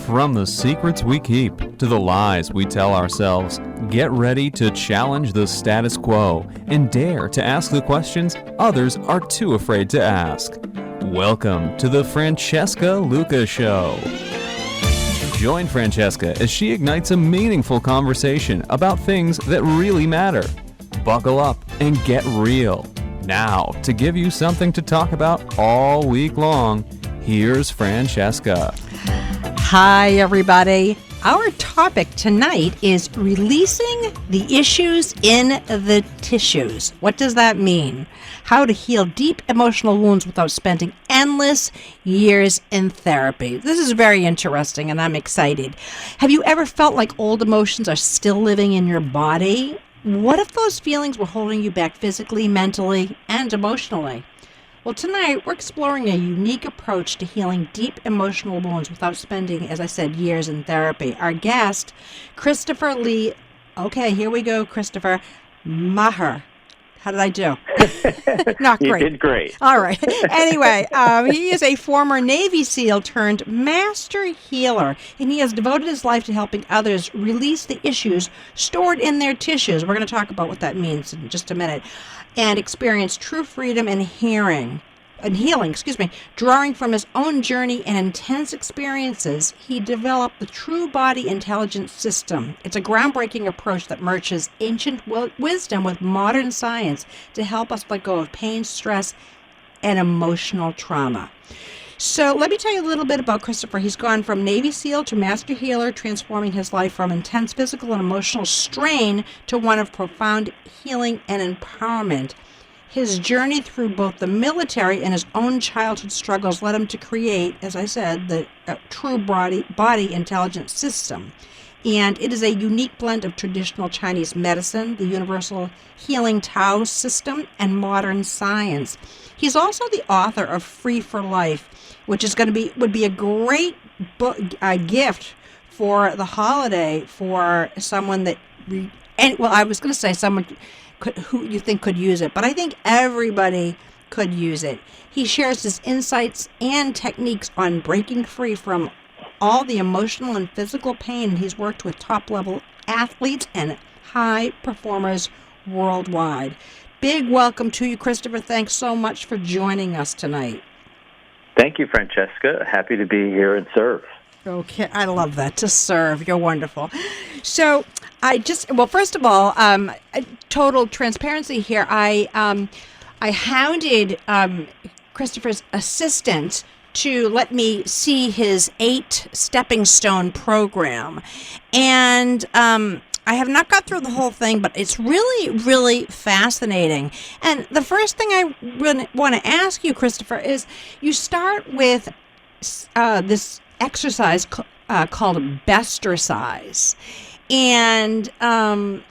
From the secrets we keep to the lies we tell ourselves, get ready to challenge the status quo and dare to ask the questions others are too afraid to ask. Welcome to the Francesca Luca Show. Join Francesca as she ignites a meaningful conversation about things that really matter. Buckle up and get real. Now, to give you something to talk about all week long, here's Francesca. Hi, everybody. Our topic tonight is releasing the issues in the tissues. What does that mean? How to heal deep emotional wounds without spending endless years in therapy. This is very interesting, and I'm excited. Have you ever felt like old emotions are still living in your body? What if those feelings were holding you back physically, mentally, and emotionally? Well, tonight we're exploring a unique approach to healing deep emotional wounds without spending, as I said, years in therapy. Our guest, Christopher Lee, okay, here we go, Christopher Maher. How did I do? Not great. You did great. All right. Anyway, he is a former Navy SEAL turned master healer, and he has devoted his life to helping others release the issues stored in their tissues. We're going to talk about what that means in just a minute. And experience true freedom and healing, drawing from his own journey and intense experiences. He developed the True Body Intelligence System. It's a groundbreaking approach that merges ancient wisdom with modern science to help us let go of pain, stress, and emotional trauma. So let me tell you a little bit about Christopher. He's gone from Navy SEAL to master healer, transforming his life from intense physical and emotional strain to one of profound healing and empowerment. His journey through both the military and his own childhood struggles led him to create, as I said, the True Body Intelligence System. And it is a unique blend of traditional Chinese medicine, the Universal Healing Tao system, and modern science. He's also the author of Free for Life, which is would be a great book, gift for the holiday for someone that, I was going to say someone who you think could use it, but I think everybody could use it. He shares his insights and techniques on breaking free from all the emotional and physical pain. He's worked with top-level athletes and high performers worldwide. Big welcome to you, Christopher. Thanks so much for joining us tonight. Thank you, Francesca. Happy to be here and serve. Okay, I love that, to serve. You're wonderful. So first of all, total transparency here. I hounded Christopher's assistant to let me see his 8 stepping stone program. And I have not got through the whole thing, but it's really, really fascinating. And the first thing I want to ask you, Christopher, is you start with this exercise called BESTercise. And I'm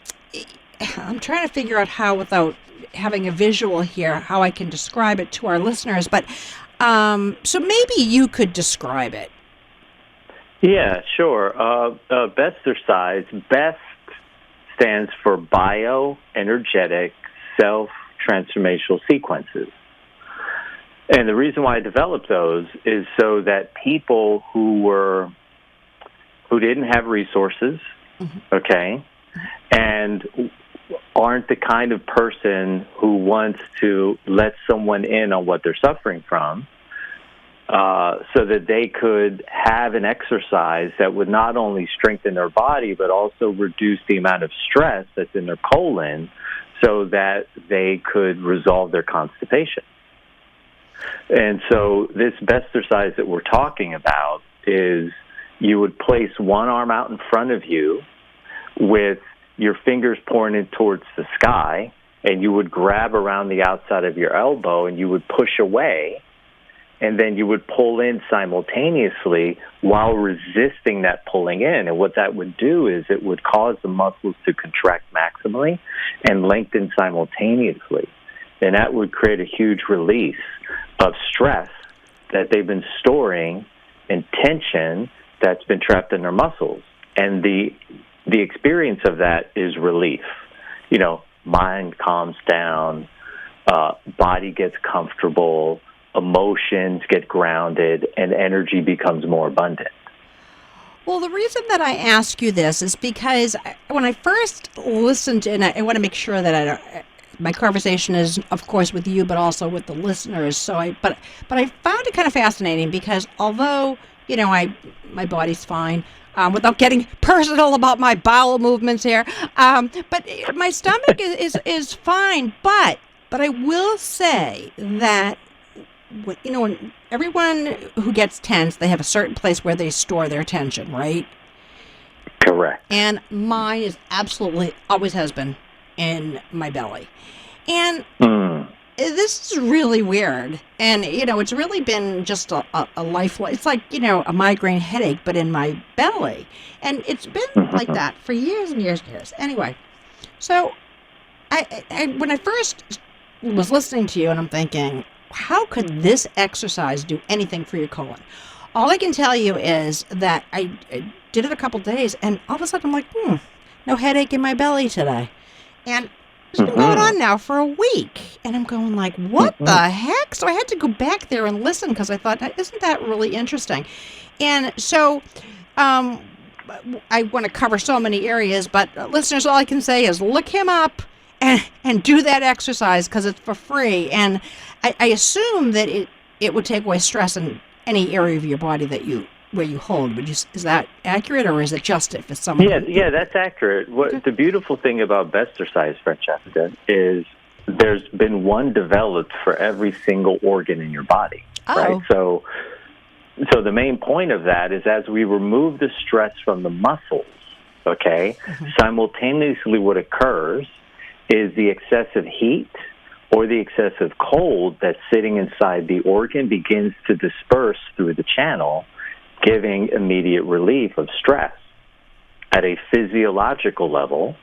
trying to figure out how, without having a visual here, how I can describe it to our listeners. But so maybe you could describe it. Yeah, sure. BESTercise, BEST stands for bioenergetic self-transformational sequences. And the reason why I developed those is so that people who didn't have resources, okay, and aren't the kind of person who wants to let someone in on what they're suffering from, so that they could have an exercise that would not only strengthen their body, but also reduce the amount of stress that's in their colon so that they could resolve their constipation. And so this BESTercise that we're talking about is you would place one arm out in front of you with your fingers pointed towards the sky, and you would grab around the outside of your elbow and you would push away, and then you would pull in simultaneously while resisting that pulling in. And what that would do is it would cause the muscles to contract maximally and lengthen simultaneously. And that would create a huge release of stress that they've been storing and tension that's been trapped in their muscles. And the experience of that is relief. You know, mind calms down, body gets comfortable, emotions get grounded, and energy becomes more abundant. Well, the reason that I ask you this is because when I first listened, and I want to make sure that my conversation is, of course, with you, but also with the listeners. But I found it kind of fascinating because although my body's fine, without getting personal about my bowel movements here, but my stomach is fine. But I will say that when everyone who gets tense, they have a certain place where they store their tension, right? Correct. And mine is absolutely, always has been, in my belly. And this is really weird. And, it's really been just a lifeline. It's like, a migraine headache, but in my belly. And it's been like that for years and years and years. Anyway, so I when I first was listening to you, and I'm thinking, how could this exercise do anything for your colon? All I can tell you is that I did it a couple days, and all of a sudden I'm like, no headache in my belly today. And it's been going on now for a week. And I'm going like, what the heck? So I had to go back there and listen because I thought, isn't that really interesting? And so I want to cover so many areas, but listeners, all I can say is look him up and do that exercise because it's for free. And I assume that it would take away stress in any area of your body where you hold. Is that accurate, or is it just if it's someone? Yeah, that's accurate. The beautiful thing about BESTercise, Francesca, is there's been one developed for every single organ in your body. Right? So the main point of that is as we remove the stress from the muscles, simultaneously what occurs is the excessive heat or the excessive cold that's sitting inside the organ begins to disperse through the channel, giving immediate relief of stress at a physiological level,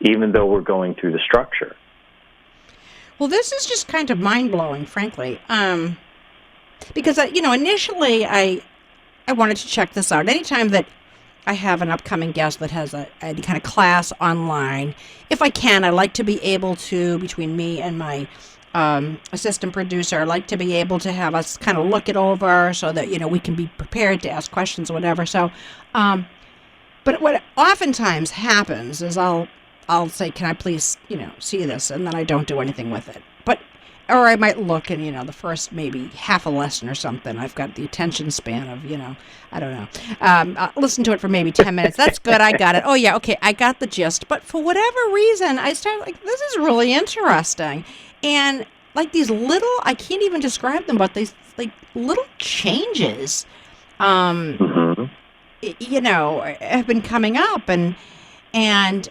even though we're going through the structure. Well, this is just kind of mind-blowing, frankly, because, initially I wanted to check this out. Anytime that I have an upcoming guest that has any kind of class online, if I can, I like to be able to, between me and my assistant producer, I like to be able to have us kind of look it over so that, we can be prepared to ask questions or whatever. So, but what oftentimes happens is I'll say, can I please, see this? And then I don't do anything with it. Or I might look and, the first maybe half a lesson or something. I've got the attention span of, I don't know. I'll listen to it for maybe 10 minutes. That's good. I got it. Oh, yeah. Okay. I got the gist. But for whatever reason, I started like, this is really interesting. And like these little, I can't even describe them, but these like little changes, have been coming up. And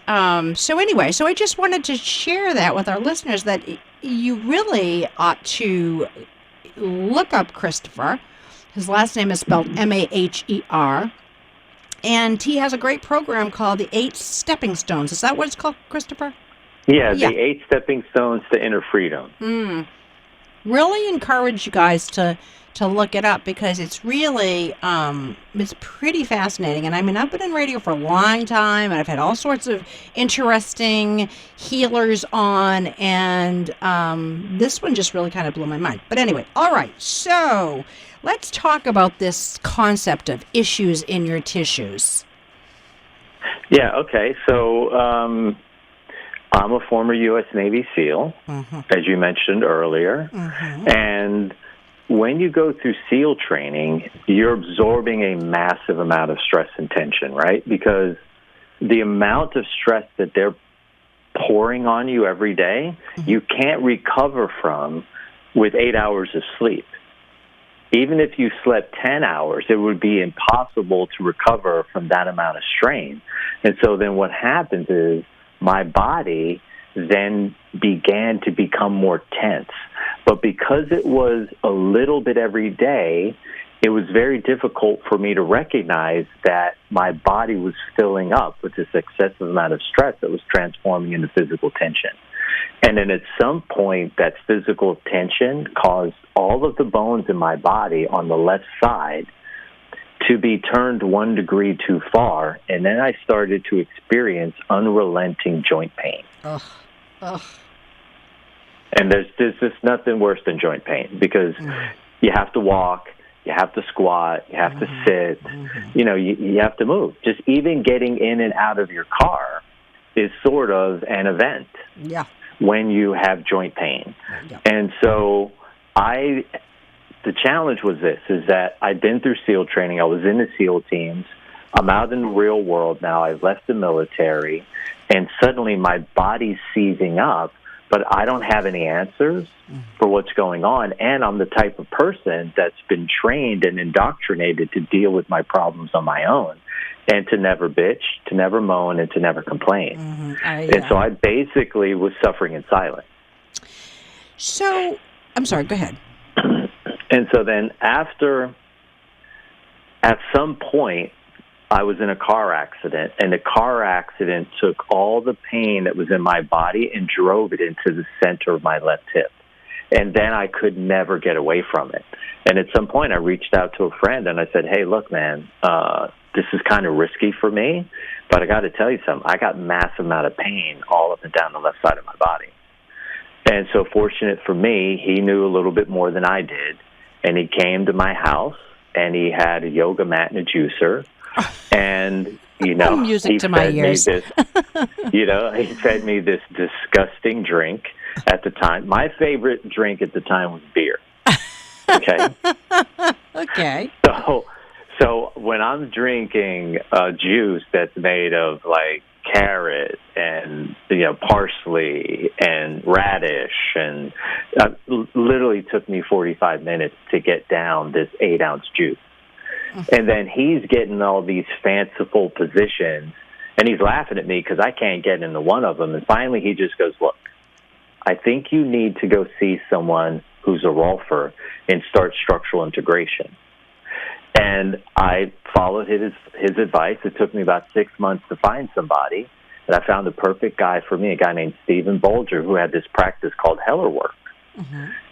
so anyway, so I just wanted to share that with our listeners that you really ought to look up Christopher. His last name is spelled Maher. And he has a great program called the 8 Stepping Stones. Is that what it's called, Christopher? Yeah, the 8 Stepping Stones to Inner Freedom. Really encourage you guys to look it up because it's really, it's pretty fascinating. And I mean, I've been in radio for a long time and I've had all sorts of interesting healers on, and this one just really kind of blew my mind. But anyway, all right, so let's talk about this concept of issues in your tissues. Yeah, okay. So I'm a former U.S. Navy SEAL, as you mentioned earlier, and when you go through SEAL training, you're absorbing a massive amount of stress and tension, right? Because the amount of stress that they're pouring on you every day, you can't recover from with 8 hours of sleep. Even if you slept 10 hours, it would be impossible to recover from that amount of strain. And so then what happens is my body then began to become more tense. But because it was a little bit every day, it was very difficult for me to recognize that my body was filling up with this excessive amount of stress that was transforming into physical tension. And then at some point, that physical tension caused all of the bones in my body on the left side to be turned 1 degree too far, and then I started to experience unrelenting joint pain. And there's just nothing worse than joint pain because you have to walk, You have to squat. You have to sit. You know, you have to move. Just even getting in and out of your car is sort of an event when you have joint pain. And so the challenge was this, is that I'd been through SEAL training. I was in the SEAL teams. I'm out in the real world now. I've left the military, and suddenly my body's seizing up, but I don't have any answers for what's going on. And I'm the type of person that's been trained and indoctrinated to deal with my problems on my own and to never bitch, to never moan, and to never complain. And so I basically was suffering in silence. So, I'm sorry, go ahead. And so then at some point, I was in a car accident, and the car accident took all the pain that was in my body and drove it into the center of my left hip. And then I could never get away from it. And at some point, I reached out to a friend, and I said, hey, look, man, this is kind of risky for me, but I got to tell you something. I got massive amount of pain all up and down the left side of my body. And so fortunate for me, he knew a little bit more than I did, and he came to my house, and he had a yoga mat and a juicer. And, you know, music to my ears. He fed me this disgusting drink at the time. My favorite drink at the time was beer. Okay. Okay. So when I'm drinking juice that's made of like carrot and, you know, parsley and radish, and literally took me 45 minutes to get down this 8-ounce juice. And then he's getting all these fanciful positions, and he's laughing at me because I can't get into one of them. And finally he just goes, look, I think you need to go see someone who's a rolfer and start structural integration. And I followed his advice. It took me about 6 months to find somebody, and I found the perfect guy for me, a guy named Stephen Bolger, who had this practice called Heller work.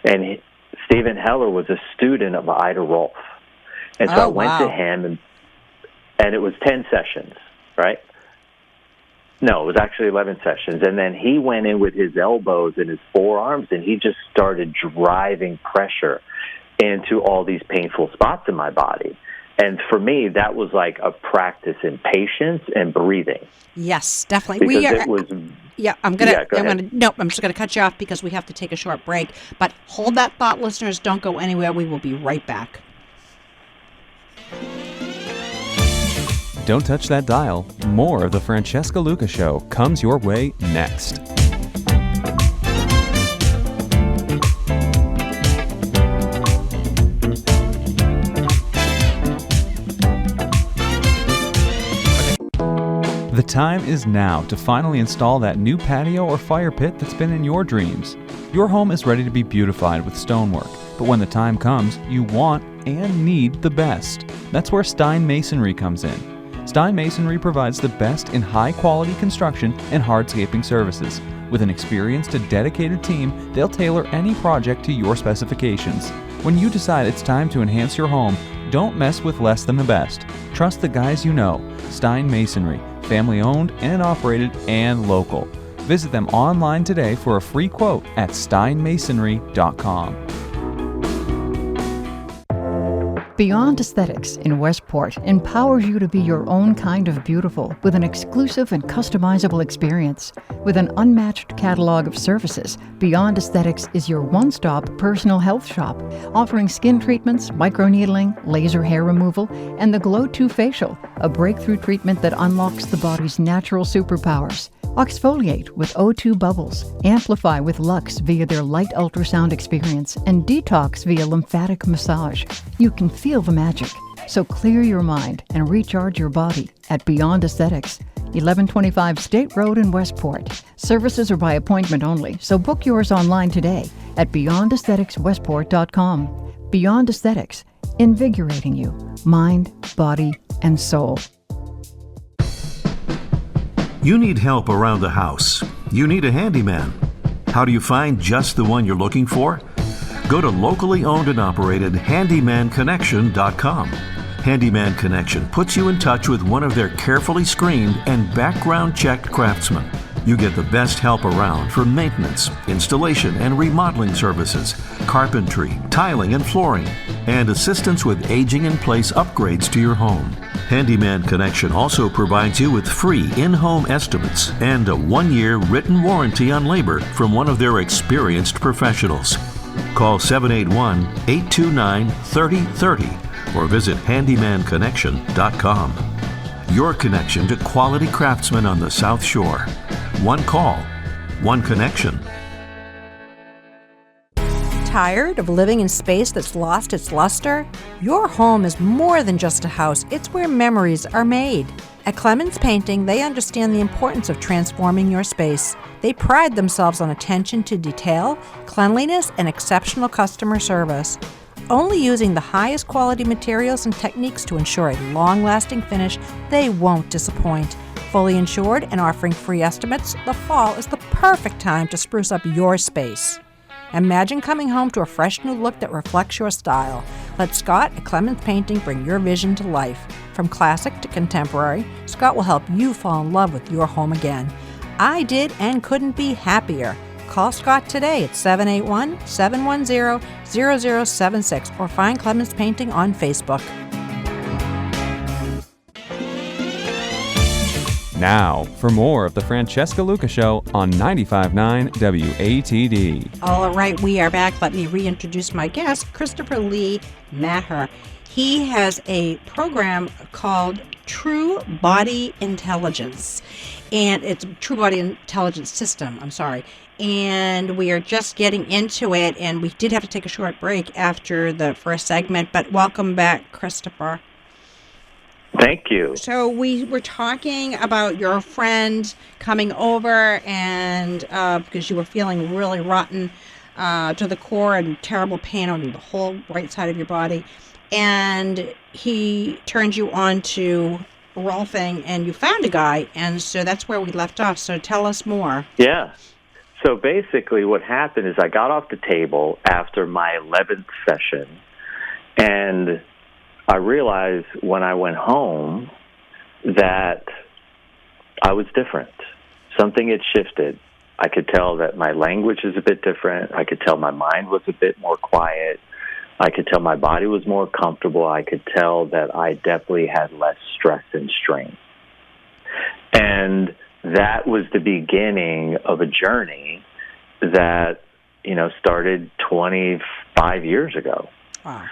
And Stephen Heller was a student of Ida Rolf. And so I went to him, and it was 10 sessions, right? No, it was actually 11 sessions. And then he went in with his elbows and his forearms, and he just started driving pressure into all these painful spots in my body. And for me, that was like a practice in patience and breathing. Yes, definitely. I'm just gonna cut you off because we have to take a short break. But hold that thought, listeners. Don't go anywhere. We will be right back. Don't touch that dial. More of the Francesca Luca Show comes your way next. The time is now to finally install that new patio or fire pit that's been in your dreams. Your home is ready to be beautified with stonework, but when the time comes, you want and need the best. That's where Stein Masonry comes in. Stein Masonry provides the best in high-quality construction and hardscaping services. With an experienced and dedicated team, they'll tailor any project to your specifications. When you decide it's time to enhance your home, don't mess with less than the best. Trust the guys you know. Stein Masonry, family-owned and operated and local. Visit them online today for a free quote at steinmasonry.com. Beyond Aesthetics in Westport empowers you to be your own kind of beautiful with an exclusive and customizable experience. With an unmatched catalog of services, Beyond Aesthetics is your one-stop personal health shop, offering skin treatments, microneedling, laser hair removal, and the Glow 2 Facial, a breakthrough treatment that unlocks the body's natural superpowers. Exfoliate with O2 Bubbles, amplify with Lux via their light ultrasound experience, and detox via lymphatic massage. You can feel the magic. So clear your mind and recharge your body at Beyond Aesthetics, 1125 State Road in Westport. Services are by appointment only, so book yours online today at beyondaestheticswestport.com. Beyond Aesthetics, invigorating you, mind, body, and soul. You need help around the house. You need a handyman. How do you find just the one you're looking for? Go to locally owned and operated handymanconnection.com. Handyman Connection puts you in touch with one of their carefully screened and background-checked craftsmen. You get the best help around for maintenance, installation, and remodeling services, carpentry, tiling, and flooring. and assistance with aging-in-place upgrades to your home. Handyman Connection also provides you with free in-home estimates and a 1-year written warranty on labor from one of their experienced professionals. Call 781-829-3030 or visit handymanconnection.com. Your connection to quality craftsmen on the South Shore. One call, one connection. Tired of living in space that's lost its luster? Your home is more than just a house. It's where memories are made. At Clemens Painting, they understand the importance of transforming your space. They pride themselves on attention to detail, cleanliness, and exceptional customer service. Only using the highest quality materials and techniques to ensure a long-lasting finish, they won't disappoint. Fully insured and offering free estimates, the fall is the perfect time to spruce up your space. Imagine coming home to a fresh new look that reflects your style. Let Scott at Clemens Painting bring your vision to life. From classic to contemporary, Scott will help you fall in love with your home again. I did and couldn't be happier. Call Scott today at 781-710-0076 or find Clemens Painting on Facebook. Now, for more of the Francesca Luca Show on 95.9 WATD. All right, we are back. Let me reintroduce my guest, Christopher Lee Maher. He has a program called True Body Intelligence, and it's True Body Intelligence System, and we are just getting into it, and we did have to take a short break after the first segment, but welcome back, Christopher. Thank you. So we were talking about your friend coming over, and because you were feeling really rotten to the core and terrible pain on the whole right side of your body, and he turned you on to Rolfing, and you found a guy, and so that's where we left off. So tell us more. Yeah. So basically what happened is I got off the table after my 11th session, and I realized when I went home that I was different. Something had shifted. I could tell that my language is a bit different. I could tell my mind was a bit more quiet. I could tell my body was more comfortable. I could tell that I definitely had less stress and strain. And that was the beginning of a journey that, started 25 years ago. Wow.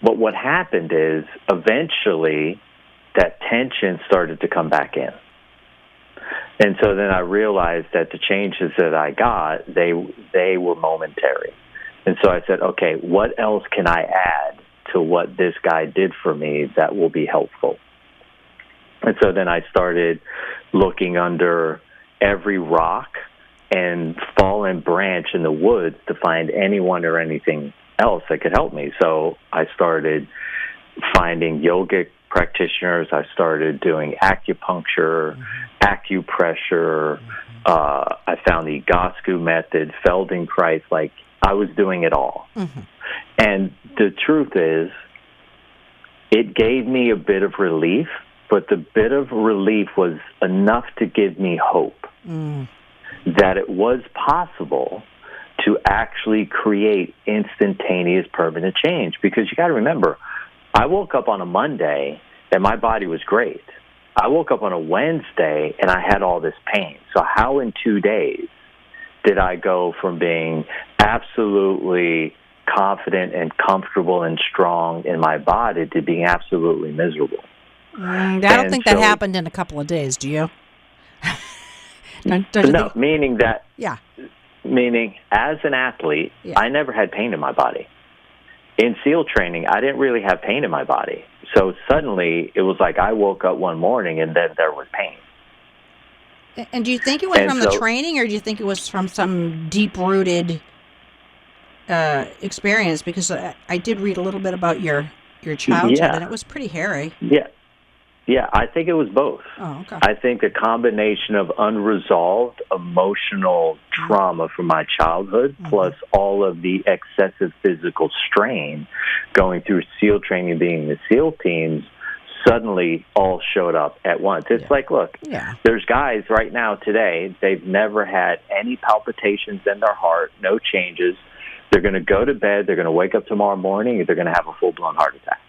But what happened is eventually that tension started to come back in. And so then I realized that the changes that I got, they were momentary. And so I said, okay, what else can I add to what this guy did for me that will be helpful? And so then I started looking under every rock and fallen branch in the woods to find anyone or anything else that could help me. So I started finding yogic practitioners. I started doing acupuncture, acupressure. I found the Egoscue method, Feldenkrais. I was doing it all. And the truth is, it gave me a bit of relief, but the bit of relief was enough to give me hope that it was possible to actually create instantaneous permanent change. Because you got to remember, I woke up on a Monday and my body was great. I woke up on a Wednesday and I had all this pain. So how in 2 days did I go from being absolutely confident and comfortable and strong in my body to being absolutely miserable? I don't think that happened in a couple of days, do you? Meaning that... Yeah. Meaning, as an athlete, I never had pain in my body. In SEAL training, I didn't really have pain in my body. So suddenly, it was like I woke up one morning and then there was pain. And do you think it was from the training, or do you think it was from some deep-rooted experience? Because I did read a little bit about your childhood, and it was pretty hairy. Yeah, I think it was both. Oh, okay. I think a combination of unresolved emotional trauma from my childhood, plus all of the excessive physical strain going through SEAL training, being the SEAL teams, suddenly all showed up at once. It's like, look, there's guys right now today, they've never had any palpitations in their heart, no changes. They're going to go to bed, they're going to wake up tomorrow morning, and they're going to have a full-blown heart attack.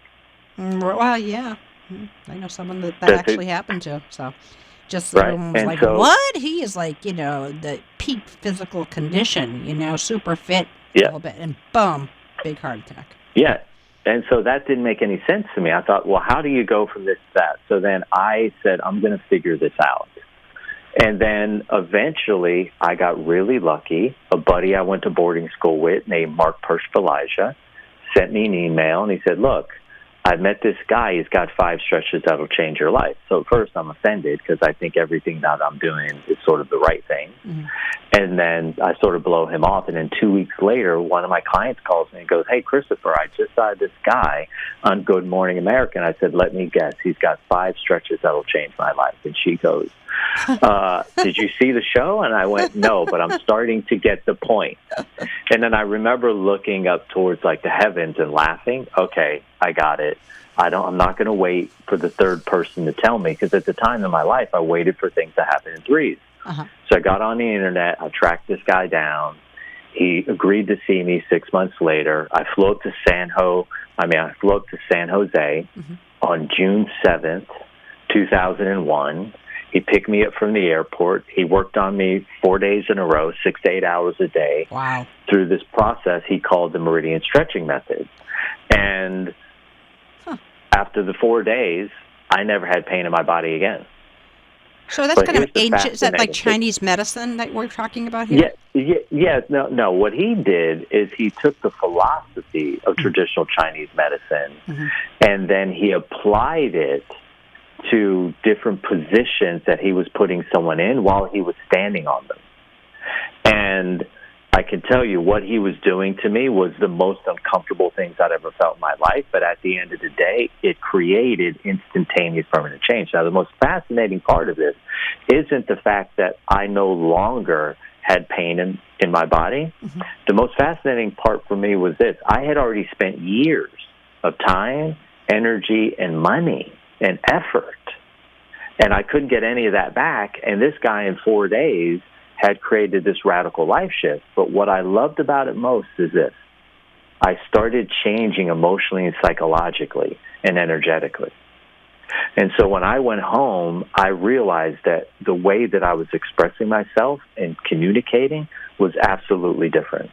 Well, yeah. I know someone that That's actually happened to. So just Right. was And like, so- what? He is like, the peak physical condition, super fit a Yeah. little bit, and boom, big heart attack. Yeah. And so that didn't make any sense to me. I thought, well, how do you go from this to that? So then I said, I'm going to figure this out. And then eventually I got really lucky. A buddy I went to boarding school with named Mark Pershpalaja sent me an email, and he said, look, I met this guy. He's got 5 stretches that'll change your life. So at first I'm offended because I think everything that I'm doing is sort of the right thing. Mm-hmm. And then I sort of blow him off. And then 2 weeks later, one of my clients calls me and goes, hey, Christopher, I just saw this guy on Good Morning America. And I said, let me guess. He's got 5 stretches that'll change my life. And she goes, did you see the show? And I went, no, but I'm starting to get the point. And then I remember looking up towards like the heavens and laughing. Okay, I got it. I'm not going to wait for the third person to tell me, because at the time in my life, I waited for things to happen in threes. Uh-huh. So I got on the internet. I tracked this guy down. He agreed to see me 6 months later. I flew up to San Jose on June 7th, 2001. He picked me up from the airport. He worked on me 4 days in a row, 6 to 8 hours a day. Wow. Through this process he called the meridian stretching method. And after the 4 days, I never had pain in my body again. So that's But kind of here's the ancient. Is that like fascinating thing. Chinese medicine that we're talking about here? No. What he did is he took the philosophy of traditional Chinese medicine and then he applied it to different positions that he was putting someone in while he was standing on them. And I can tell you what he was doing to me was the most uncomfortable things I'd ever felt in my life. But at the end of the day, it created instantaneous permanent change. Now, the most fascinating part of this isn't the fact that I no longer had pain in my body. The most fascinating part for me was this. I had already spent years of time, energy, and money and effort, and I couldn't get any of that back. And this guy in 4 days had created this radical life shift. But what I loved about it most is this. I started changing emotionally and psychologically and energetically. And so when I went home, I realized that the way that I was expressing myself and communicating was absolutely different.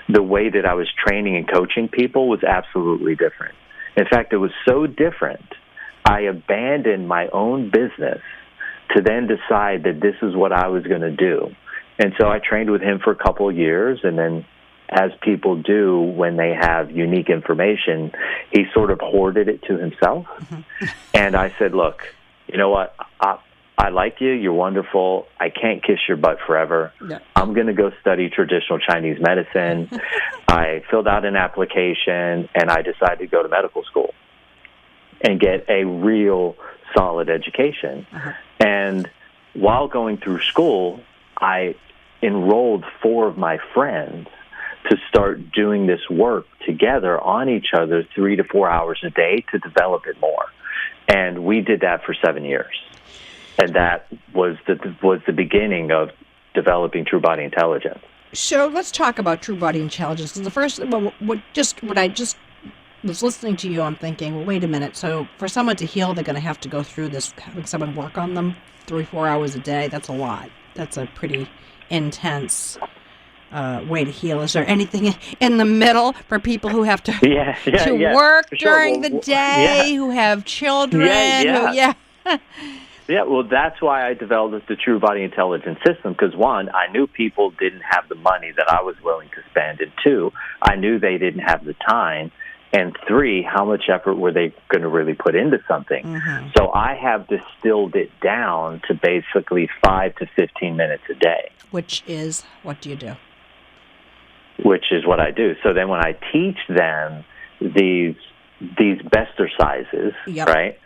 The way that I was training and coaching people was absolutely different. In fact, it was so different, I abandoned my own business to then decide that this is what I was going to do. And so I trained with him for a couple of years, and then as people do when they have unique information, he sort of hoarded it to himself. And I said, look, you know what? I like you. You're wonderful. I can't kiss your butt forever. Yeah. I'm going to go study traditional Chinese medicine. I filled out an application, and I decided to go to medical school and get a real solid education. And while going through school, I enrolled 4 of my friends to start doing this work together on each other 3 to 4 hours a day to develop it more. And we did that for 7 years. And that was the beginning of developing true body intelligence. So let's talk about true body intelligence. The first, what I just was listening to you, I'm thinking, well, wait a minute. So for someone to heal, they're going to have to go through this, having someone work on them 3-4 hours a day. That's a lot. That's a pretty intense way to heal. Is there anything in the middle for people who have to work during the day, who have children? Yeah, well, that's why I developed the True Body Intelligence System, because 1, I knew people didn't have the money that I was willing to spend, and 2, I knew they didn't have the time, and 3, how much effort were they going to really put into something. So I have distilled it down to basically 5 to 15 minutes a day. Which is, what do you do? Which is what I do. So then when I teach them these BESTercises, right?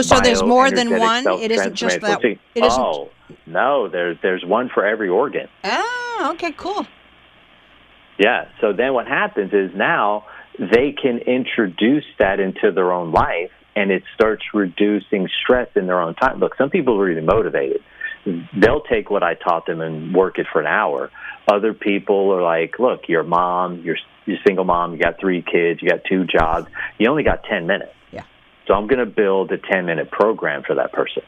So there's more than one? It isn't just that? No, there's one for every organ. Oh, okay, cool. Yeah, so then what happens is now they can introduce that into their own life, and it starts reducing stress in their own time. Look, some people are really motivated. They'll take what I taught them and work it for an hour. Other people are like, look, you're a mom, you're single mom, you got 3 kids, you got 2 jobs, you only got 10 minutes. Yeah. So I'm going to build a 10-minute program for that person.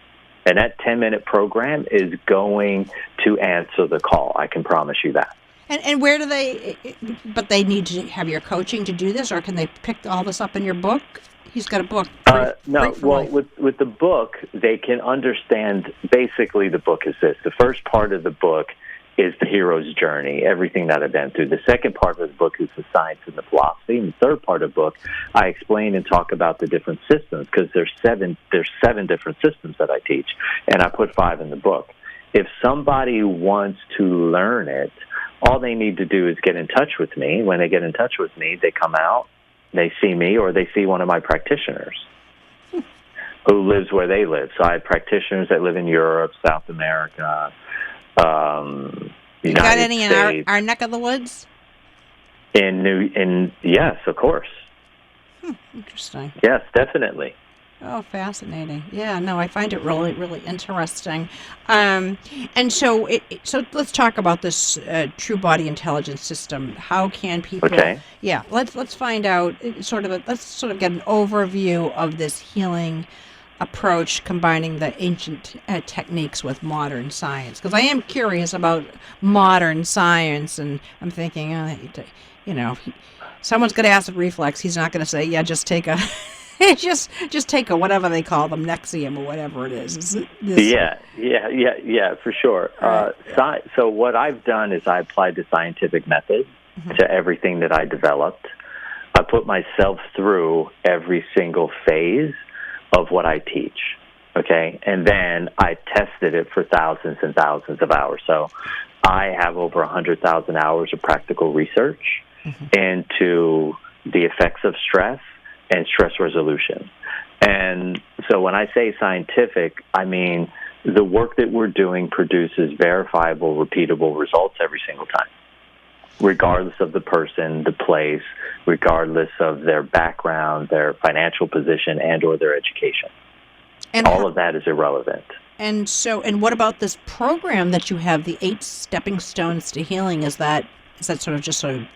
And that 10-minute program is going to answer the call. I can promise you that. And where do but they need to have your coaching to do this, or can they pick all this up in your book? He's got a book. No, well, with the book, they can understand, basically the book is this. The first part of the book is the hero's journey, everything that I've been through. The second part of the book is the science and the philosophy. And the third part of the book, I explain and talk about the different systems, because there's seven different systems that I teach, and I put 5 in the book. If somebody wants to learn it, all they need to do is get in touch with me. When they get in touch with me, they come out, they see me, or they see one of my practitioners who lives where they live. So I have practitioners that live in Europe, South America, you got any in our neck of the woods? Yes, of course. Interesting. Yes, definitely. Oh, fascinating. Yeah, no, I find it really, really interesting. And so let's talk about this true body intelligence system. How can people? Okay. Yeah, let's find out let's sort of get an overview of this healing approach, combining the ancient techniques with modern science. Because I am curious about modern science, and I'm thinking, someone's going to ask a reflex. He's not going to say, yeah, just take a. just take a whatever they call them, Nexium or whatever it is. Yeah, for sure. Right. So what I've done is I applied the scientific method to everything that I developed. I put myself through every single phase of what I teach, okay? And then I tested it for thousands and thousands of hours. So I have over 100,000 hours of practical research into the effects of stress and stress resolution. And so when I say scientific, I mean the work that we're doing produces verifiable, repeatable results every single time, regardless of the person, the place, regardless of their background, their financial position, and or their education. And all of that is irrelevant. And what about this program that you have, the 8 stepping stones to healing? Is that sort of the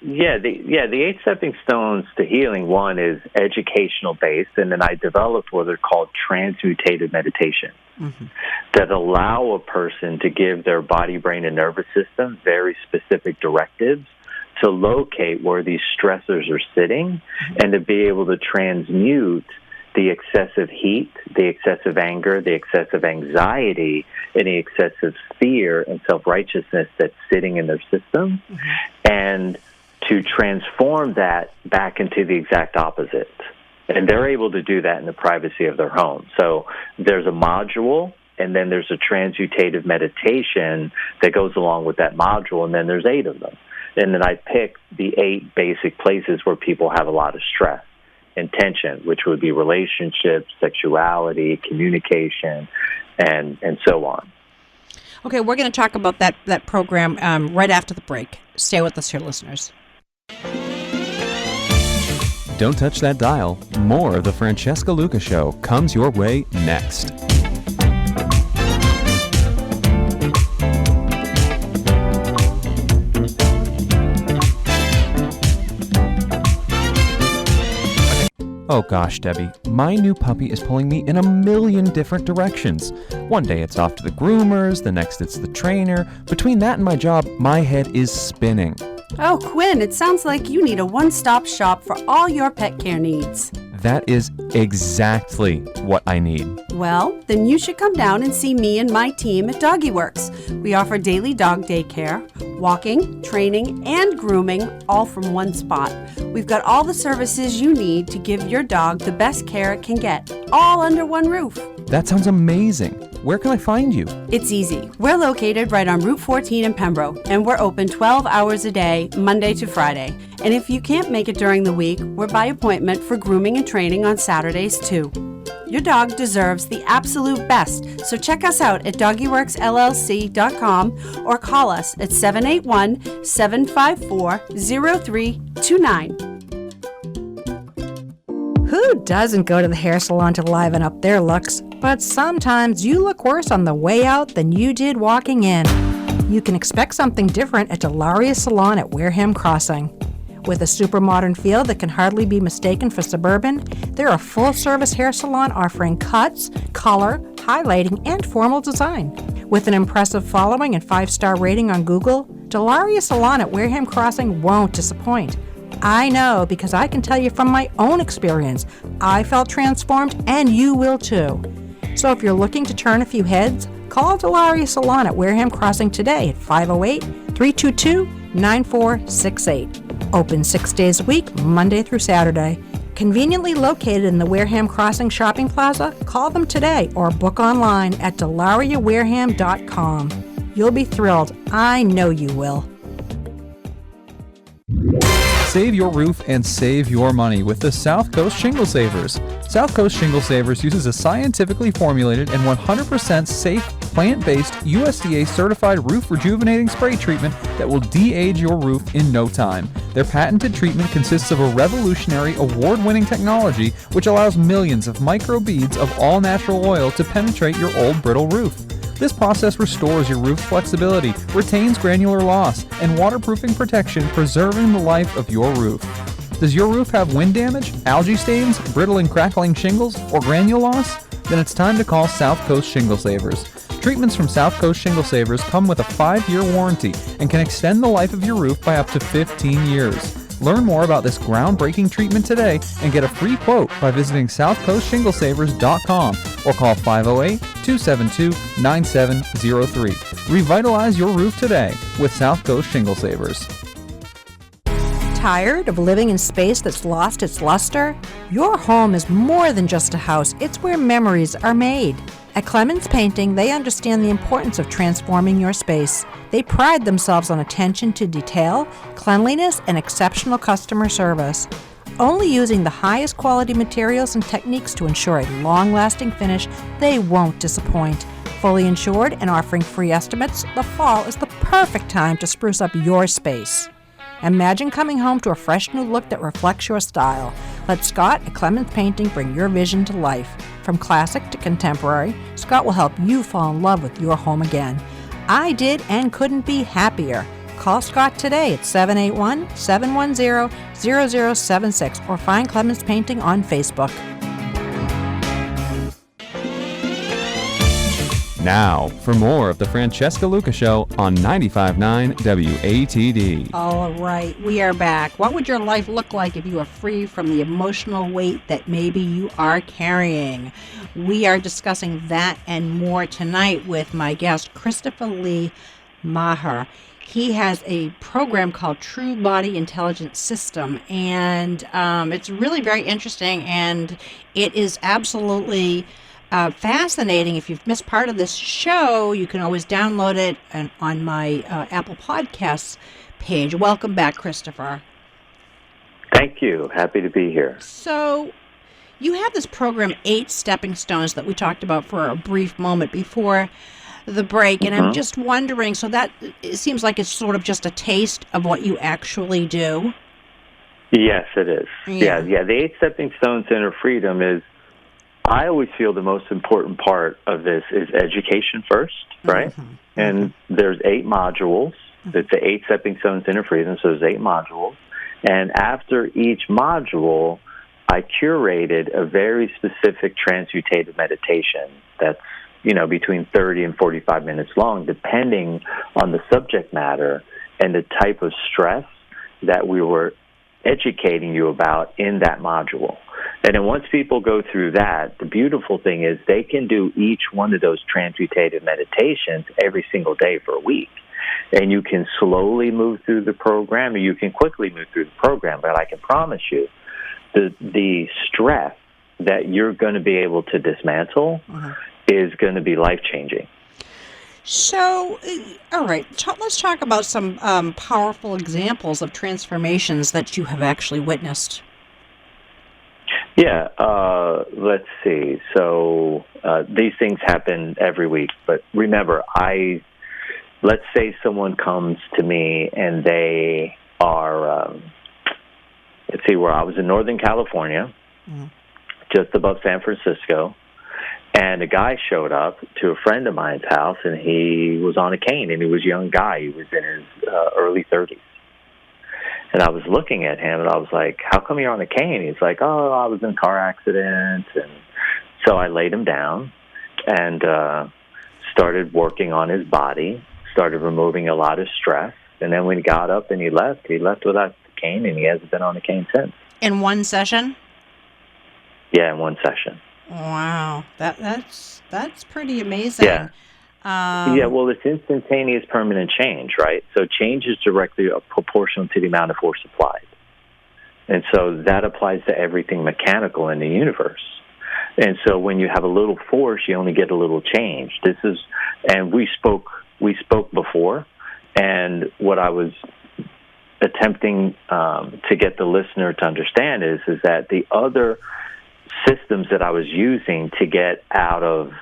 8 stepping stones to healing, one is educational based, and then I developed what are called transmutative meditation that allow a person to give their body, brain, and nervous system very specific directives to locate where these stressors are sitting and to be able to transmute the excessive heat, the excessive anger, the excessive anxiety, and the excessive fear and self-righteousness that's sitting in their system, and to transform that back into the exact opposite. And they're able to do that in the privacy of their home. So there's a module, and then there's a transmutative meditation that goes along with that module, and then there's 8 of them. And then I pick the 8 basic places where people have a lot of stress and tension, which would be relationships, sexuality, communication, and so on. Okay, we're going to talk about that program right after the break. Stay with us here, listeners. Don't touch that dial. More of the Francesca Luca Show comes your way next. Oh gosh, Debbie, my new puppy is pulling me in a million different directions. One day it's off to the groomers, the next it's the trainer. Between that and my job, my head is spinning. Oh, Quinn, it sounds like you need a one-stop shop for all your pet care needs. That is exactly what I need. Well, then you should come down and see me and my team at Doggy Works. We offer daily dog daycare, walking, training, and grooming, all from one spot. We've got all the services you need to give your dog the best care it can get, all under one roof. That sounds amazing. Where can I find you? It's easy. We're located right on Route 14 in Pembroke, and we're open 12 hours a day, Monday to Friday. And if you can't make it during the week, we're by appointment for grooming and training on Saturdays too. Your dog deserves the absolute best, so check us out at doggyworksllc.com or call us at 781-754-0329. Who doesn't go to the hair salon to liven up their looks? But sometimes you look worse on the way out than you did walking in. You can expect something different at Delaria Salon at Wareham Crossing. With a super modern feel that can hardly be mistaken for suburban, they're a full-service hair salon offering cuts, color, highlighting, and formal design. With an impressive following and 5-star rating on Google, Delaria Salon at Wareham Crossing won't disappoint. I know because I can tell you from my own experience, I felt transformed and you will too. So if you're looking to turn a few heads, call Delaria Salon at Wareham Crossing today at 508-322-9468. Open 6 days a week, Monday through Saturday. Conveniently located in the Wareham Crossing Shopping Plaza, call them today or book online at delariawareham.com. You'll be thrilled. I know you will. Save your roof and save your money with the South Coast Shingle Savers. South Coast Shingle Savers uses a scientifically formulated and 100% safe, plant-based, USDA-certified roof rejuvenating spray treatment that will de-age your roof in no time. Their patented treatment consists of a revolutionary, award-winning technology which allows millions of micro beads of all-natural oil to penetrate your old brittle roof. This process restores your roof's flexibility, retains granular loss, and waterproofing protection, preserving the life of your roof. Does your roof have wind damage, algae stains, brittle and crackling shingles, or granule loss? Then it's time to call South Coast Shingle Savers. Treatments from South Coast Shingle Savers come with a 5-year warranty and can extend the life of your roof by up to 15 years. Learn more about this groundbreaking treatment today and get a free quote by visiting southcoastshingleSavers.com or call 508-272-9703. Revitalize your roof today with South Coast Shingle Savers. Tired of living in space that's lost its luster? Your home is more than just a house. It's where memories are made. At Clemens Painting, they understand the importance of transforming your space. They pride themselves on attention to detail, cleanliness, and exceptional customer service. Only using the highest quality materials and techniques to ensure a long-lasting finish, they won't disappoint. Fully insured and offering free estimates, the fall is the perfect time to spruce up your space. Imagine coming home to a fresh new look that reflects your style. Let Scott at Clemens Painting bring your vision to life. From classic to contemporary, Scott will help you fall in love with your home again. I did and couldn't be happier. Call Scott today at 781-710-0076 or find Clemens Painting on Facebook. Now, for more of the Francesca Luca Show on 95.9 WATD. All right, we are back. What would your life look like if you were free from the emotional weight that maybe you are carrying? We are discussing that and more tonight with my guest, Christopher Lee Maher. He has a program called True Body Intelligence System, and it's really very interesting, and it is absolutely fascinating. If you've missed part of this show, you can always download it on my Apple Podcasts page. Welcome back, Christopher. Thank you. Happy to be here. So you have this program, 8 Stepping Stones, that we talked about for a brief moment before the break, and I'm just wondering, so that it seems like it's sort of just a taste of what you actually do? Yes, it is. Yeah. The 8 Stepping Stones Inner Freedom is, I always feel the most important part of this is education first, right? And there's 8 modules. It's the 8 Stepping Stones Inner Freedom, so there's 8 modules. And after each module, I curated a very specific transmutative meditation that's, between 30 and 45 minutes long, depending on the subject matter and the type of stress that we were educating you about in that module. And then once people go through that, the beautiful thing is they can do each one of those transmutative meditations every single day for a week. And you can slowly move through the program, or you can quickly move through the program. But I can promise you, the stress that you're going to be able to dismantle is going to be life-changing. So, all right, let's talk about some powerful examples of transformations that you have actually witnessed. Yeah, let's see. So these things happen every week. But remember, let's say someone comes to me and they are, let's see, where I was in Northern California, just above San Francisco, And a guy showed up to a friend of mine's house, and he was on a cane, and he was a young guy. He was in his early 30s. And I was looking at him, and I was like, how come you're on a cane? He's like, oh, I was in a car accident. And so I laid him down and started working on his body, started removing a lot of stress. And then when he got up and he left without the cane, and he hasn't been on the cane since. In one session? Yeah, in one session. Wow, that's pretty amazing. Yeah. Yeah, well, it's instantaneous permanent change, right? So change is directly proportional to the amount of force applied. And so that applies to everything mechanical in the universe. And so when you have a little force, you only get a little change. And we spoke before, and what I was attempting to get the listener to understand is that the other systems that I was using to get out of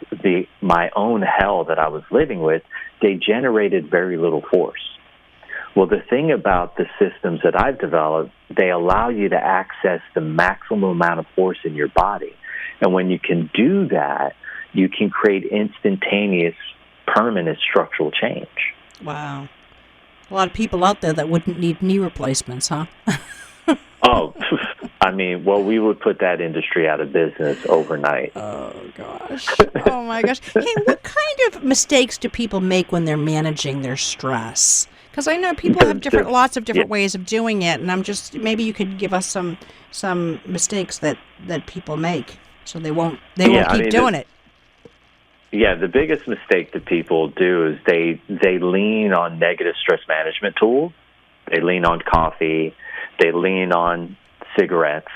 my own hell that I was living with, they generated very little force. Well, the thing about the systems that I've developed, they allow you to access the maximum amount of force in your body. And when you can do that, you can create instantaneous, permanent structural change. Wow. A lot of people out there that wouldn't need knee replacements, huh? Oh, I mean, well, we would put that industry out of business overnight. Oh, gosh. Oh, my gosh. Hey, what kind of mistakes do people make when they're managing their stress? Because I know people have lots of different ways of doing it, and maybe you could give us some mistakes that people make so they won't keep doing it. Yeah, the biggest mistake that people do is they lean on negative stress management tools. They lean on coffee. They lean on cigarettes.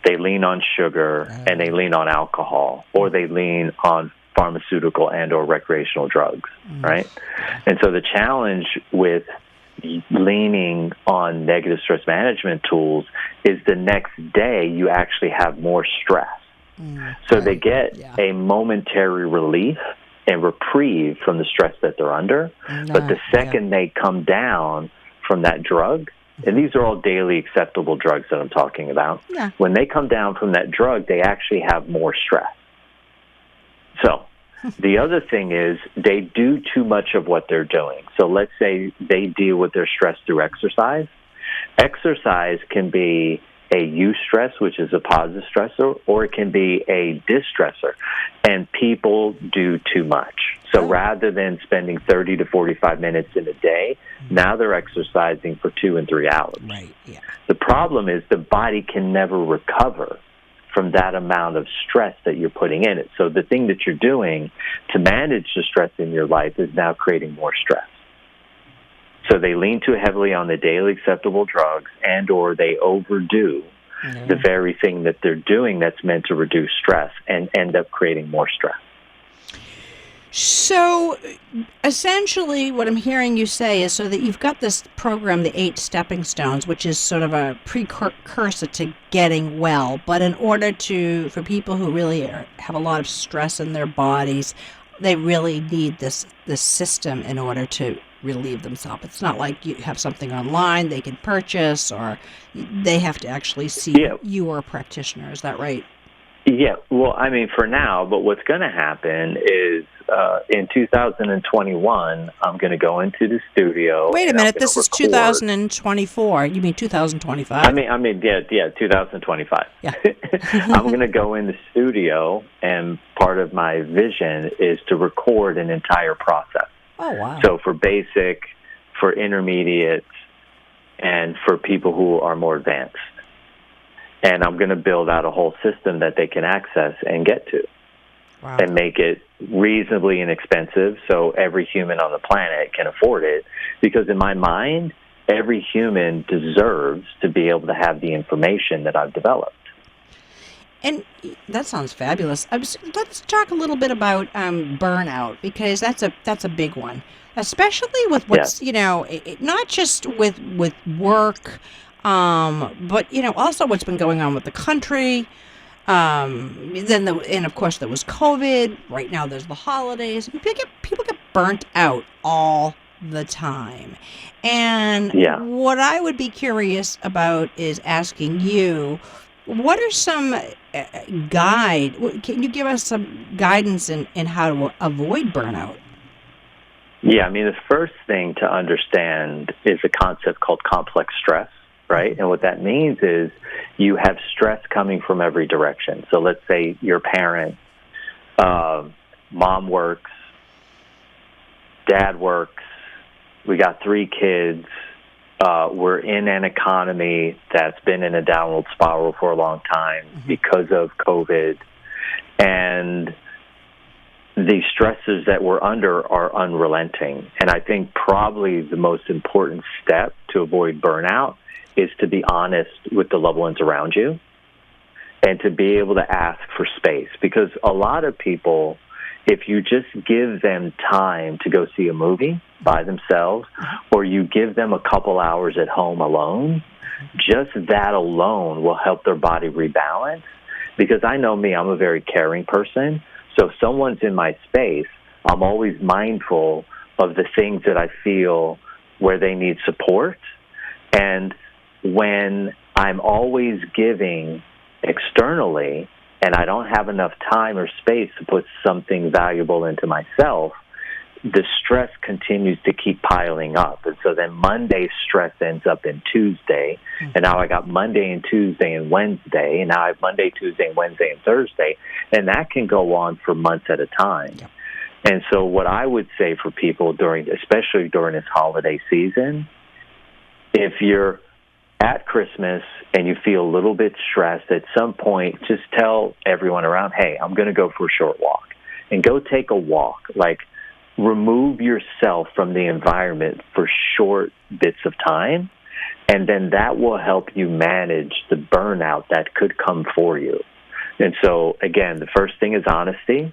They lean on sugar, and they lean on alcohol, or they lean on pharmaceutical and or recreational drugs, right? And so the challenge with leaning on negative stress management tools is the next day you actually have more stress. So they get a momentary relief and reprieve from the stress that they're under, but the second they come down from that drug, and these are all daily acceptable drugs that I'm talking about, when they come down from that drug, they actually have more stress. So the other thing is they do too much of what they're doing. So let's say they deal with their stress through exercise. Exercise can be a eustress, which is a positive stressor, or it can be a distressor. And people do too much. So rather than spending 30 to 45 minutes in a day, now they're exercising for 2 and 3 hours. Right. Yeah. The problem is the body can never recover from that amount of stress that you're putting in it. So the thing that you're doing to manage the stress in your life is now creating more stress. So they lean too heavily on the daily acceptable drugs and or they overdo the very thing that they're doing that's meant to reduce stress and end up creating more stress. So essentially what I'm hearing you say is so that you've got this program, the 8 Stepping Stones, which is sort of a precursor to getting well. But in order for people who really have a lot of stress in their bodies, they really need this system in order to relieve themselves. It's not like you have something online they can purchase, or they have to actually see you or a practitioner. Is that right? Yeah, well, I mean, for now, but what's going to happen is in 2021, I'm going to go into the studio. Wait a minute, this is 2024. You mean 2025? I mean, yeah, 2025. Yeah. I'm going to go in the studio, and part of my vision is to record an entire process. Oh, wow. So for basic, for intermediate, and for people who are more advanced. And I'm going to build out a whole system that they can access and get to. Wow. And make it reasonably inexpensive so every human on the planet can afford it. Because in my mind, every human deserves to be able to have the information that I've developed. And that sounds fabulous. Let's talk a little bit about burnout, because that's a big one, especially with what's not just with work, but also what's been going on with the country. And of course there was COVID. Right now there's the holidays. People get burnt out all the time. And what I would be curious about is asking you, what are some can you give us some guidance in how to avoid burnout? Yeah, I mean, the first thing to understand is a concept called complex stress, right? And what that means is you have stress coming from every direction. So let's say you're a parent, mom works, dad works, we got 3 kids, we're in an economy that's been in a downward spiral for a long time because of COVID, and the stresses that we're under are unrelenting. And I think probably the most important step to avoid burnout is to be honest with the loved ones around you and to be able to ask for space. Because a lot of people, if you just give them time to go see a movie by themselves, or you give them a couple hours at home alone, just that alone will help their body rebalance. Because I know me, I'm a very caring person. So if someone's in my space, I'm always mindful of the things that I feel where they need support. And when I'm always giving externally and I don't have enough time or space to put something valuable into myself, the stress continues to keep piling up. And so then Monday's stress ends up in Tuesday, and now I got Monday and Tuesday and Wednesday, and now I have Monday, Tuesday, and Wednesday and Thursday, and that can go on for months at a time. Yep. And so what I would say for people especially during this holiday season, if you're at Christmas and you feel a little bit stressed, at some point just tell everyone around, hey, I'm going to go for a short walk, and go take a walk. Like, remove yourself from the environment for short bits of time, and then that will help you manage the burnout that could come for you. And so, again, the first thing is honesty.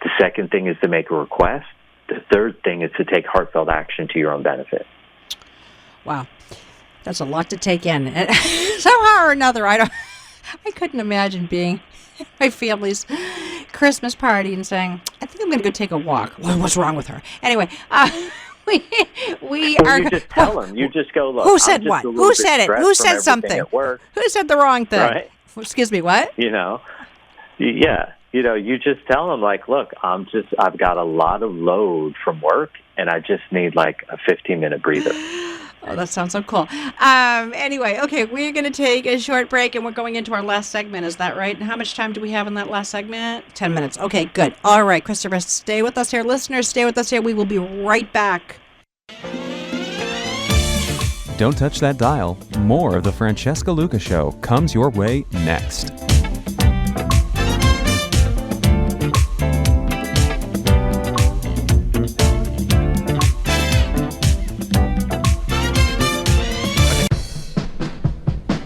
The second thing is to make a request. The third thing is to take heartfelt action to your own benefit. Wow. That's a lot to take in. Somehow or another, I couldn't imagine being at my family's Christmas party and saying, I think I'm going to go take a walk. Well, what's wrong with her? Anyway, we are... You just tell them. You just go, look, who said what? Who said it? Who said something? Who said the wrong thing? Right? Excuse me, what? Yeah. You just tell them, like, look, I've got a lot of load from work, and I just need like a 15-minute breather. Oh, that sounds so cool. Anyway, okay, we're going to take a short break, and we're going into our last segment. Is that right? And how much time do we have in that last segment? 10 minutes. Okay, good. All right, Christopher, stay with us here. Listeners, stay with us here. We will be right back. Don't touch that dial. More of the Francesca Luca Show comes your way next.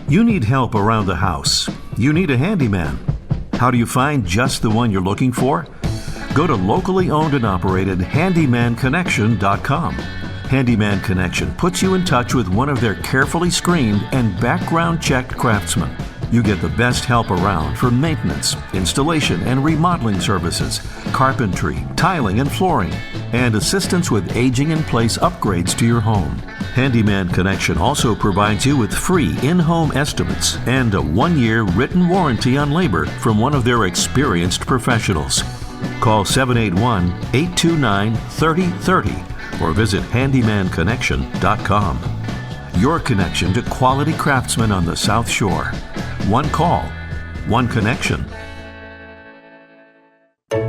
You need help around the house. You need a handyman. How do you find just the one you're looking for? Go to locally owned and operated handymanconnection.com. Handyman Connection puts you in touch with one of their carefully screened and background-checked craftsmen. You get the best help around for maintenance, installation and remodeling services, carpentry, tiling and flooring, and assistance with aging-in-place upgrades to your home. Handyman Connection also provides you with free in-home estimates and a 1-year written warranty on labor from one of their experienced professionals. Call 781-829-3030 or visit handymanconnection.com. Your connection to quality craftsmen on the South Shore. One call, one connection.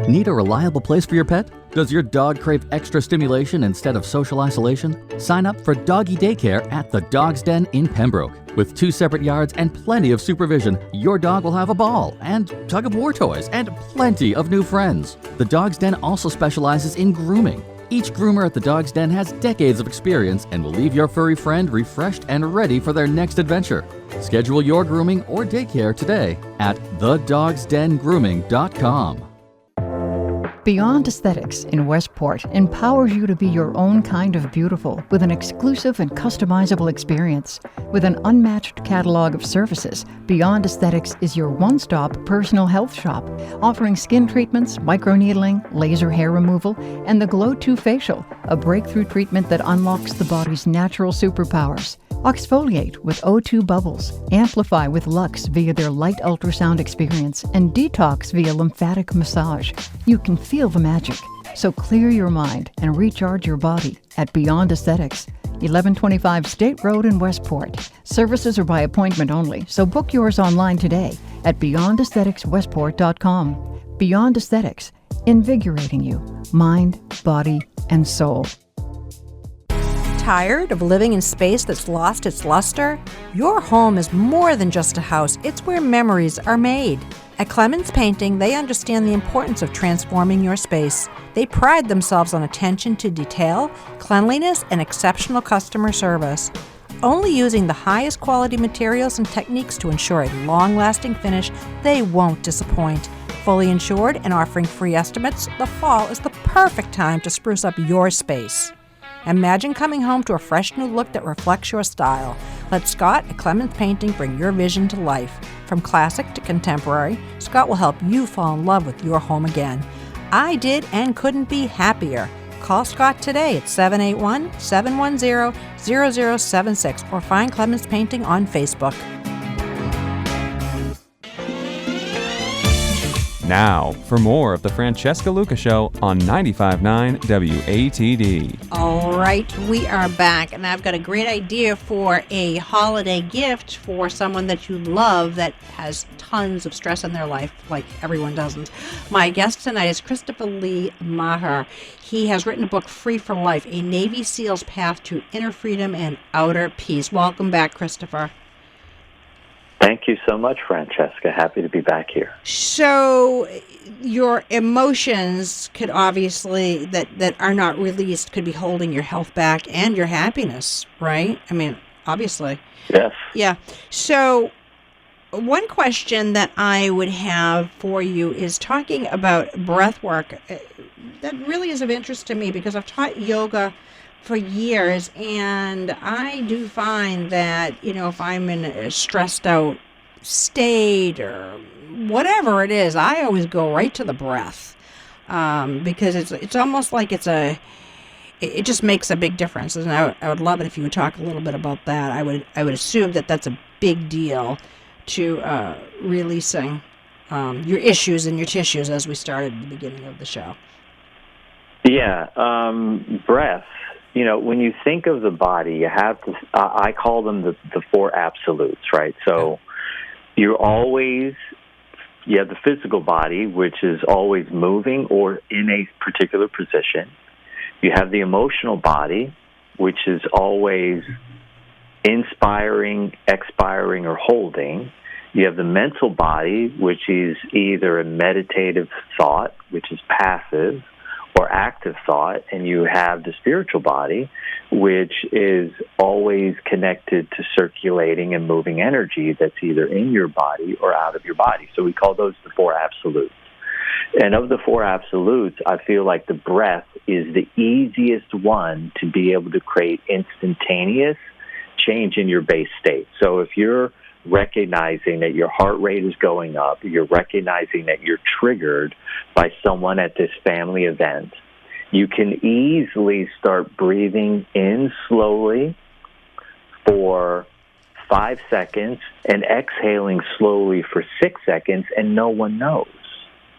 Need a reliable place for your pet? Does your dog crave extra stimulation instead of social isolation? Sign up for doggy daycare at the Dog's Den in Pembroke. With 2 separate yards and plenty of supervision, your dog will have a ball and tug-of-war toys and plenty of new friends. The Dog's Den also specializes in grooming. Each groomer at the Dog's Den has decades of experience and will leave your furry friend refreshed and ready for their next adventure. Schedule your grooming or daycare today at thedogsdengrooming.com. Beyond Aesthetics in Westport empowers you to be your own kind of beautiful with an exclusive and customizable experience. With an unmatched catalog of services, Beyond Aesthetics is your one-stop personal health shop, offering skin treatments, microneedling, laser hair removal, and the Glow 2 facial, a breakthrough treatment that unlocks the body's natural superpowers. Exfoliate with O2 Bubbles, amplify with Lux via their light ultrasound experience, and detox via lymphatic massage. You can feel the magic. So clear your mind and recharge your body at Beyond Aesthetics, 1125 State Road in Westport. Services are by appointment only, so book yours online today at beyondaestheticswestport.com. Beyond Aesthetics, invigorating you, mind, body, and soul. Tired of living in space that's lost its luster? Your home is more than just a house. It's where memories are made. At Clemens Painting, they understand the importance of transforming your space. They pride themselves on attention to detail, cleanliness, and exceptional customer service. Only using the highest quality materials and techniques to ensure a long-lasting finish, they won't disappoint. Fully insured and offering free estimates, the fall is the perfect time to spruce up your space. Imagine coming home to a fresh new look that reflects your style. Let Scott at Clemens Painting bring your vision to life. From classic to contemporary, Scott will help you fall in love with your home again. I did and couldn't be happier. Call Scott today at 781-710-0076 or find Clemens Painting on Facebook. Now, for more of the Francesca Luca Show on 95.9 WATD. All right, we are back, and I've got a great idea for a holiday gift for someone that you love that has tons of stress in their life, like everyone doesn't. My guest tonight is Christopher Lee Maher. He has written a book, Free for Life, A Navy SEAL's Path to Inner Freedom and Outer Peace. Welcome back, Christopher. Thank you so much, Francesca. Happy to be back here. So your emotions could obviously, that are not released, could be holding your health back and your happiness, right? I mean, obviously. Yes. Yeah. So one question that I would have for you is talking about breath work. That really is of interest to me because I've taught yoga for years, and I do find that, you know, if I'm in a stressed out state or whatever it is, I always go right to the breath, because it's almost like it just makes a big difference. And I would love it if you would talk a little bit about that. I would assume that that's a big deal to releasing your issues and your tissues, as we started at the beginning of the show. Yeah, breath. You know, when you think of the body, you have to, I call them the four absolutes, right? So you have the physical body, which is always moving or in a particular position. You have the emotional body, which is always inspiring, expiring, or holding. You have the mental body, which is either a meditative thought, which is passive, or active thought, and you have the spiritual body, which is always connected to circulating and moving energy that's either in your body or out of your body. So we call those the four absolutes. And of the four absolutes, I feel like the breath is the easiest one to be able to create instantaneous change in your base state. So if you're recognizing that your heart rate is going up, you're recognizing that you're triggered by someone at this family event, you can easily start breathing in slowly for 5 seconds and exhaling slowly for 6 seconds, and no one knows.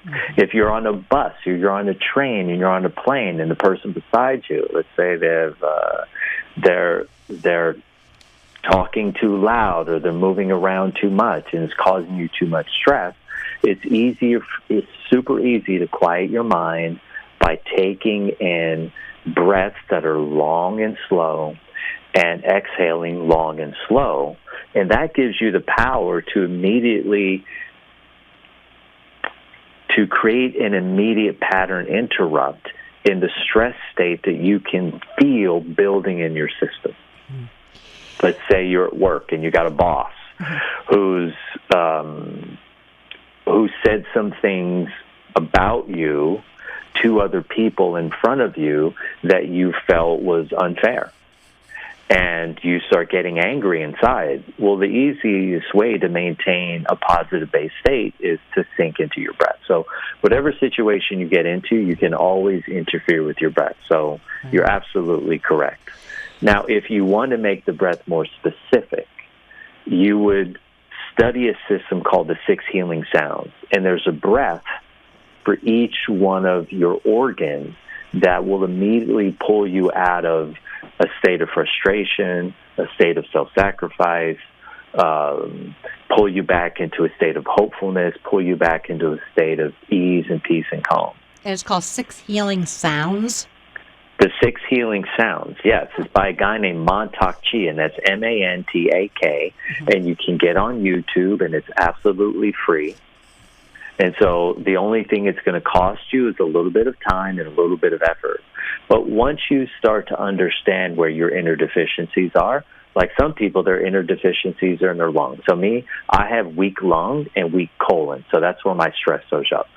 Mm-hmm. If you're on a bus or you're on a train and you're on a plane and the person beside you, let's say they're talking too loud or they're moving around too much and it's causing you too much stress, it's super easy to quiet your mind by taking in breaths that are long and slow and exhaling long and slow. And that gives you the power to immediately to create an immediate pattern interrupt in the stress state that you can feel building in your system. Mm. Let's say you're at work and you got a boss who said some things about you to other people in front of you that you felt was unfair. And you start getting angry inside. Well, the easiest way to maintain a positive base state is to sink into your breath. So whatever situation you get into, you can always interfere with your breath. So you're absolutely correct. Now, if you want to make the breath more specific, you would study a system called the 6 healing sounds. And there's a breath for each one of your organs that will immediately pull you out of a state of frustration, a state of self-sacrifice, pull you back into a state of hopefulness, pull you back into a state of ease and peace and calm. And it's called 6 Healing Sounds? The 6 Healing Sounds, yes. It's by a guy named Mantak Chi, and that's Mantak, and you can get on YouTube, and it's absolutely free. And so the only thing it's going to cost you is a little bit of time and a little bit of effort. But once you start to understand where your inner deficiencies are, like some people, their inner deficiencies are in their lungs. So me, I have weak lung and weak colon, so that's where my stress shows up.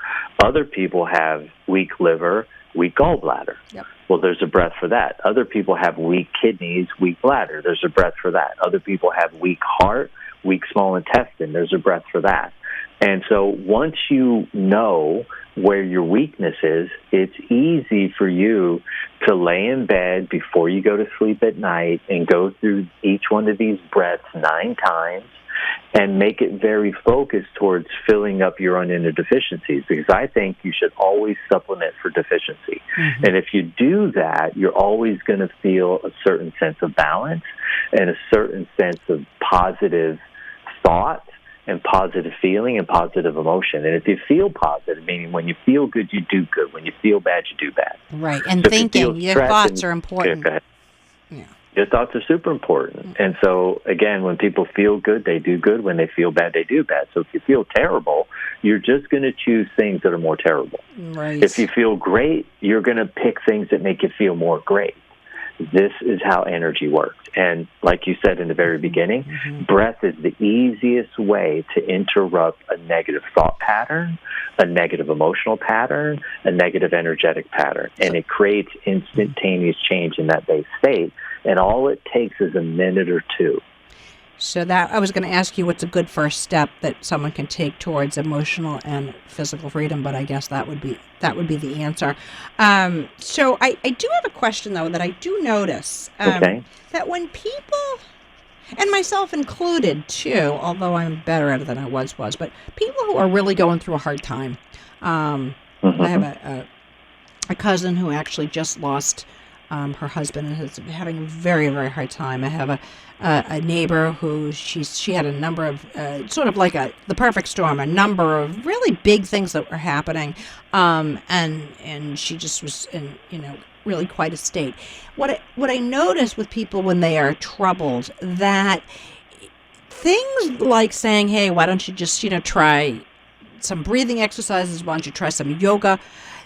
Other people have weak liver, weak gallbladder. Yep. Well, there's a breath for that. Other people have weak kidneys, weak bladder. There's a breath for that. Other people have weak heart, weak small intestine. There's a breath for that. And so once you know where your weakness is, it's easy for you to lay in bed before you go to sleep at night and go through each one of these breaths 9 times and make it very focused towards filling up your own inner deficiencies, because I think you should always supplement for deficiency. Mm-hmm. And if you do that, you're always going to feel a certain sense of balance and a certain sense of positive thought and positive feeling and positive emotion. And if you feel positive, meaning when you feel good, you do good. When you feel bad, you do bad. Right. And so thinking, your thoughts are important. Yeah. Your thoughts are super important. And so, again, when people feel good, they do good. When they feel bad, they do bad. So if you feel terrible, you're just going to choose things that are more terrible. Right. If you feel great, you're going to pick things that make you feel more great. This is how energy works. And like you said in the very beginning, breath is the easiest way to interrupt a negative thought pattern, a negative emotional pattern, a negative energetic pattern. And it creates instantaneous change in that base state. And all it takes is a minute or 2. So that I was going to ask you, what's a good first step that someone can take towards emotional and physical freedom, but I guess that would be the answer. So I do have a question, though, that I do notice that when people, and myself included too, although I'm better at it than I was, but people who are really going through a hard time. I have a cousin who actually just lost her husband and is having a very, very hard time. I have a neighbor who she had a number of sort of like the perfect storm, a number of really big things that were happening, and she just was in really quite a state. What I notice with people when they are troubled, that things like saying, "Hey, why don't you just try some breathing exercises? Why don't you try some yoga?"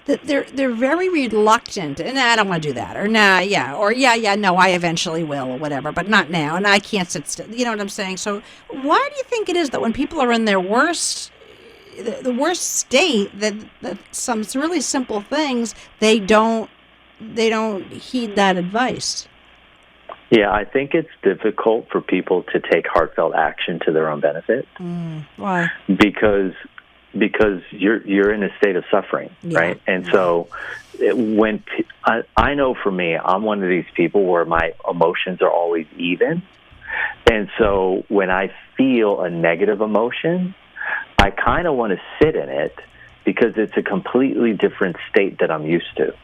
That they're very reluctant, and I don't want to do that, or no, I eventually will, or whatever, but not now, and I can't sit still. You know what I'm saying? So why do you think it is that when people are in their worst, the worst state, that some really simple things, they don't heed that advice? Yeah, I think it's difficult for people to take heartfelt action to their own benefit. Why? Because you're in a state of suffering, right? And so when I know for me, I'm one of these people where my emotions are always even. And so when I feel a negative emotion, I kind of want to sit in it because it's a completely different state that I'm used to.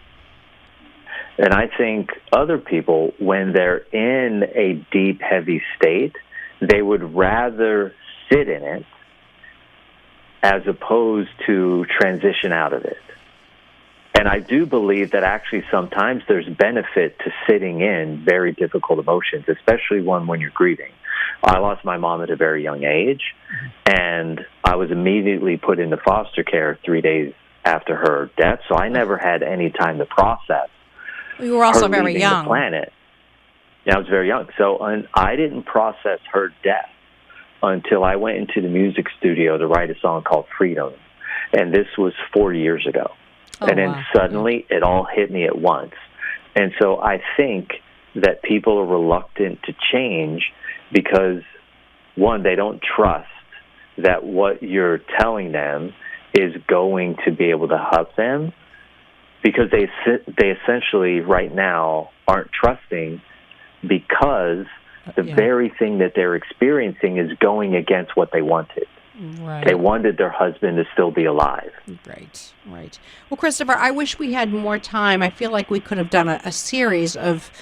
And I think other people, when they're in a deep, heavy state, they would rather sit in it as opposed to transition out of it. And I do believe that actually sometimes there's benefit to sitting in very difficult emotions, especially one when you're grieving. I lost my mom at a very young age, and I was immediately put into foster care 3 days after her death, so I never had any time to process. You were also very young. The planet. Yeah, I was very young. So I didn't process her death until I went into the music studio to write a song called Freedom. And this was 4 years ago. And then suddenly it all hit me at once. And so I think that people are reluctant to change because, one, they don't trust that what you're telling them is going to be able to help them, because they essentially right now aren't trusting because the very thing that they're experiencing is going against what they wanted. Right. They wanted their husband to still be alive. Right. Well, Christopher, I wish we had more time. I feel like we could have done a series of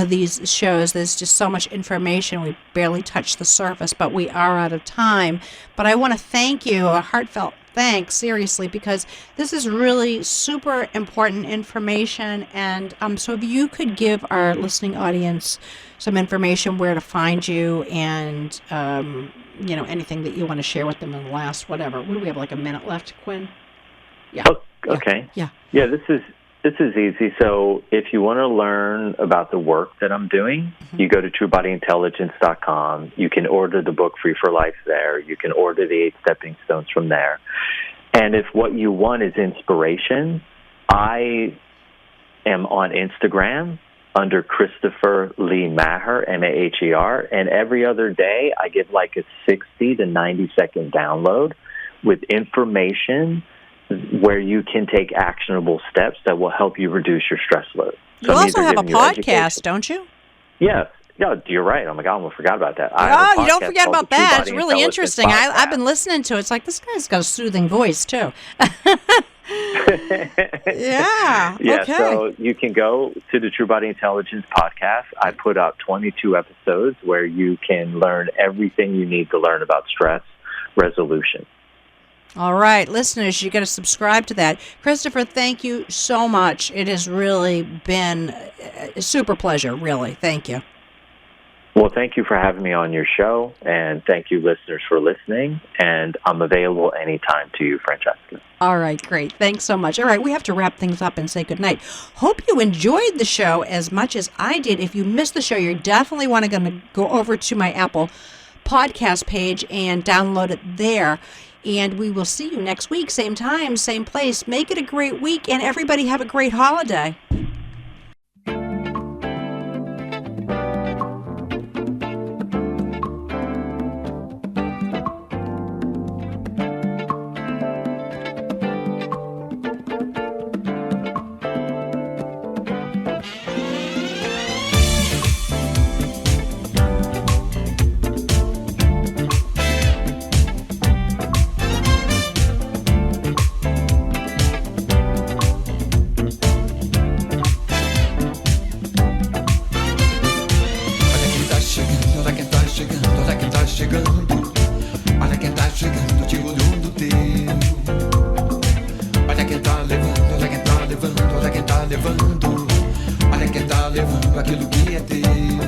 these shows. There's just so much information. We barely touched the surface, but we are out of time. But I want to thank you, a heartfelt thanks, seriously, because this is really super important information. And so if you could give our listening audience some information where to find you and, anything that you want to share with them in the last, whatever. What do we have, like a minute left, Quinn? Yeah. Oh, okay. Yeah. Yeah, this is easy. So if you want to learn about the work that I'm doing, you go to truebodyintelligence.com. You can order the book Free for Life there. You can order the 8 Stepping Stones from there. And if what you want is inspiration, I am on Instagram under Christopher Lee Maher, Maher, and every other day I give like a 60 to 90 second download with information where you can take actionable steps that will help you reduce your stress load. So you also have a podcast, don't you? Yes. Yeah, you're right. Oh my God, I almost forgot about that. Oh, you don't forget about that. It's really interesting. I've been listening to it. It's like, this guy's got a soothing voice, too. Yeah. Yeah, okay. So you can go to the True Body Intelligence podcast. I put out 22 episodes where you can learn everything you need to learn about stress resolution. All right, listeners, you got to subscribe to that. Christopher, thank you so much. It has really been a super pleasure, really. Thank you. Well, thank you for having me on your show, and thank you, listeners, for listening. And I'm available anytime to you, Francesca. All right, great. Thanks so much. All right, we have to wrap things up and say goodnight. Hope you enjoyed the show as much as I did. If you missed the show, you're definitely going to go over to my Apple podcast page and download it there. And we will see you next week, same time, same place. Make it a great week, and everybody have a great holiday. Olha quem tá levando aquilo que é teu.